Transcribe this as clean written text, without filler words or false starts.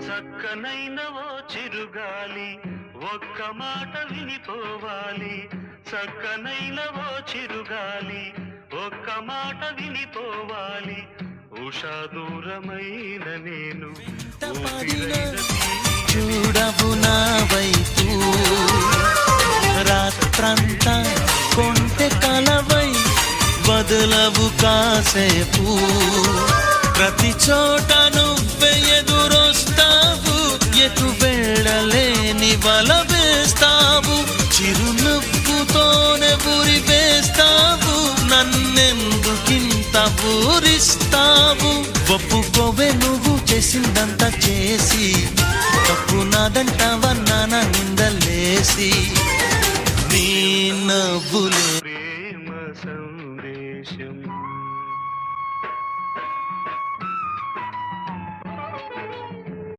చక్కనైన ఓ చిరుగాలి ఒక్క మాట వినిపోవాలి. చక్కనైన ఓ చిరుగాలి ఒక్క మాట వినిపోవాలి. ఉషా దూరమైన నేను చూడవు నా వైపు రాత్రంతా కొంటె కలవై వదలవు కాసేపు. ప్రతి చోట నువ్వే ఎదురొస్తావు, ఎటు వెళ్ళలేని వల వేస్తావు. చిరునవ్వుతోనే ఊరి వేస్తావు, నన్నెందుకింత ఊరిస్తావు. ఒప్పుకోవే నువ్వు చేసిందంతా చేసి, తప్పు నాదంటావన్నా నా నిందలేసి. నీ నవ్వులే ప్రేమ